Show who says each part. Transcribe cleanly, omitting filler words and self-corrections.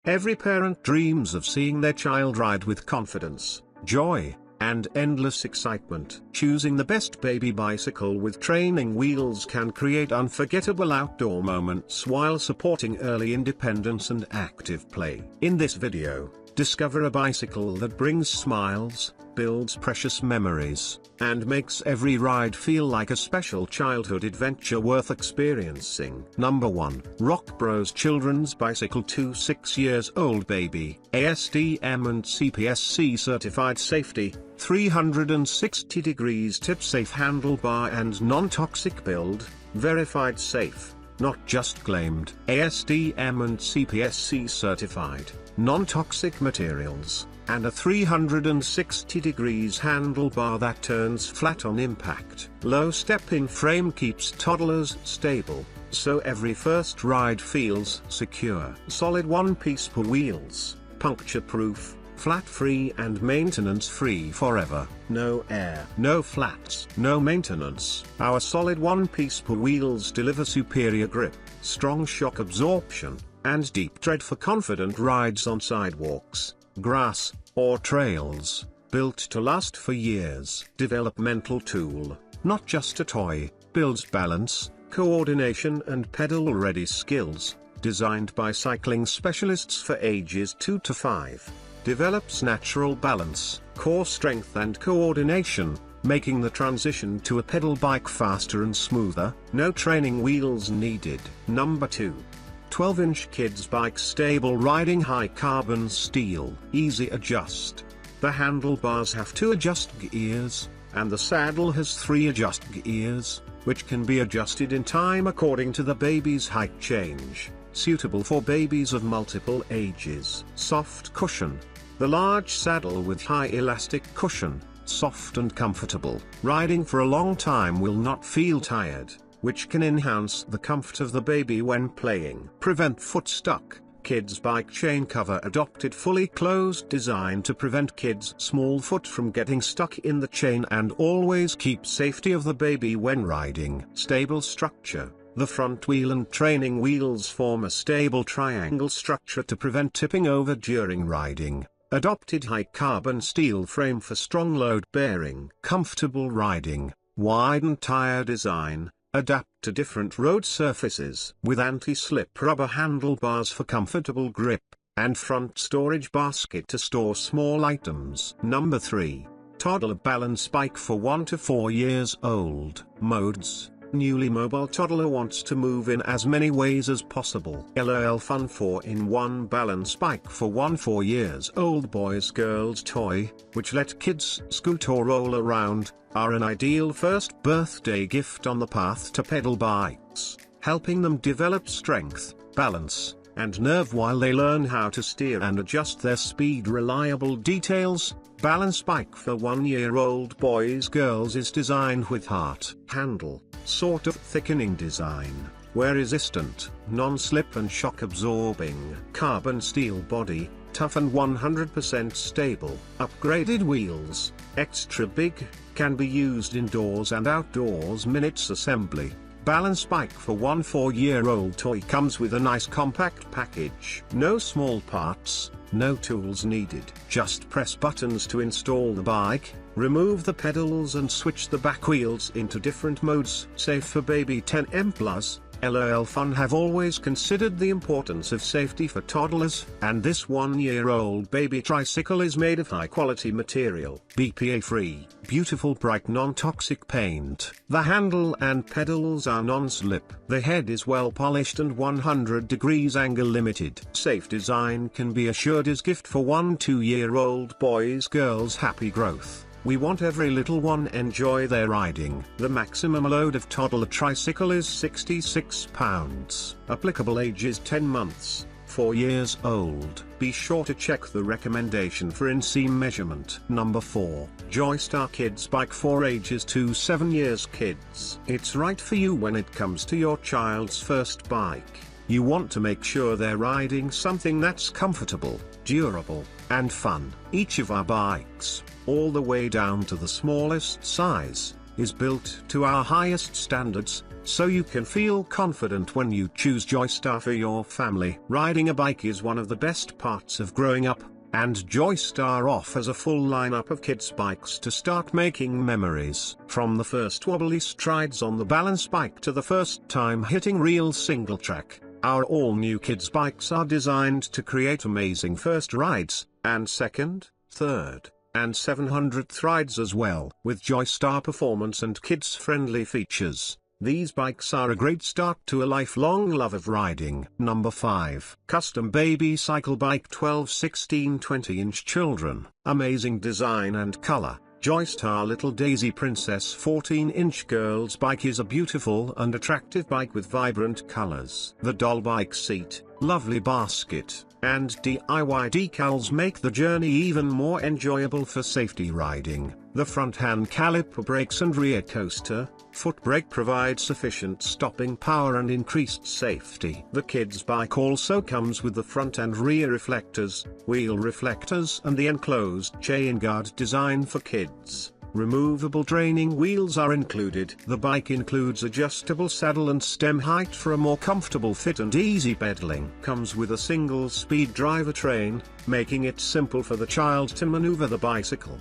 Speaker 1: Every parent dreams of seeing their child ride with confidence, joy, and endless excitement. Choosing the best baby bicycle with training wheels can create unforgettable outdoor moments while supporting early independence and active play. In this video, discover a bicycle that brings smiles, builds precious memories, and makes every ride feel like a special childhood adventure worth experiencing. Number 1. ROCKBROS Children's Bicycle 2 6 years old baby, ASTM and CPSC certified safety, 360 degrees tip safe handlebar and non-toxic build, verified safe, not just claimed. ASTM and CPSC certified, non-toxic materials, and a 360 degrees handlebar that turns flat on impact. Low stepping frame keeps toddlers stable, so every first ride feels secure. Solid one-piece per wheels, puncture-proof, flat-free and maintenance-free forever. No air, no flats, no maintenance. Our solid one-piece per wheels deliver superior grip, strong shock absorption, and deep tread for confident rides on sidewalks, grass, or trails, built to last for years. Developmental tool, not just a toy, builds balance, coordination and pedal-ready skills, designed by cycling specialists for ages 2 to 5. Develops natural balance, core strength and coordination, making the transition to a pedal bike faster and smoother. No training wheels needed. Number 2. 12-inch kids bike stable riding high carbon steel. Easy adjust. The handlebars have 2 adjust gears, and the saddle has 3 adjust gears, which can be adjusted in time according to the baby's height change. Suitable for babies of multiple ages. Soft cushion. The large saddle with high elastic cushion, soft and comfortable. Riding for a long time will not feel tired, which can enhance the comfort of the baby when playing. Prevent foot stuck. Kids bike chain cover adopted fully closed design to prevent kids' small foot from getting stuck in the chain and always keep safety of the baby when riding. Stable structure. The front wheel and training wheels form a stable triangle structure to prevent tipping over during riding. Adopted high carbon steel frame for strong load bearing. Comfortable riding. Widened tire design, adapt to different road surfaces. With anti-slip rubber handlebars for comfortable grip, and front storage basket to store small items. Number 3. Toddler balance bike for 1 to 4 years old. Modes. Newly mobile toddler wants to move in as many ways as possible. LOL Fun 4-in-1 balance bike for 1 4 years old boys girls toy, which let kids scoot or roll around, are an ideal first birthday gift on the path to pedal bikes, helping them develop strength, balance, and nerve while they learn how to steer and adjust their speed. Reliable details. Balance bike for 1-year-old boys girls is designed with heart handle, sort of thickening design, wear resistant, non-slip and shock absorbing. Carbon steel body, tough and 100% stable. Upgraded wheels, extra big, can be used indoors and outdoors. Minutes assembly. Balance bike for 1 4-year-old toy comes with a nice compact package. No small parts, no tools needed. Just press buttons to install the bike, remove the pedals and switch the back wheels into different modes. Safe for baby 10M+. LOL Fun have always considered the importance of safety for toddlers, and this 1-year-old baby tricycle is made of high-quality material. BPA-free, beautiful bright non-toxic paint. The handle and pedals are non-slip. The head is well polished and 100 degrees angle limited. Safe design can be assured as gift for 1 2-year-old boys girls happy growth. We want every little one enjoy their riding. The maximum load of toddler tricycle is 66 pounds. Applicable age is 10 months, 4 years old. Be sure to check the recommendation for inseam measurement. Number 4. JOYSTAR Kids Bike for ages 2 7 years kids. It's right for you when it comes to your child's first bike. You want to make sure they're riding something that's comfortable, durable, and fun. Each of our bikes, all the way down to the smallest size, is built to our highest standards, so you can feel confident when you choose JOYSTAR for your family. Riding a bike is one of the best parts of growing up, and JOYSTAR offers a full lineup of kids' bikes to start making memories. From the first wobbly strides on the balance bike to the first time hitting real single track, our all-new kids' bikes are designed to create amazing first rides, and second, third, and 700th rides as well. With JOYSTAR performance and kids-friendly features, these bikes are a great start to a lifelong love of riding. Number 5. Custom Baby Cycle Bike 12, 16, 20-inch Children. Amazing design and color. JOYSTAR Little Daisy Princess 14-inch Girls Bike is a beautiful and attractive bike with vibrant colors. The doll bike seat, lovely basket, and DIY decals make the journey even more enjoyable for safety riding. The front hand caliper brakes and rear coaster, foot brake provide sufficient stopping power and increased safety. The kids bike also comes with the front and rear reflectors, wheel reflectors and the enclosed chain guard design for kids. Removable training wheels are included. The bike includes adjustable saddle and stem height for a more comfortable fit and easy pedaling. Comes with a single speed driver train, making it simple for the child to maneuver the bicycle.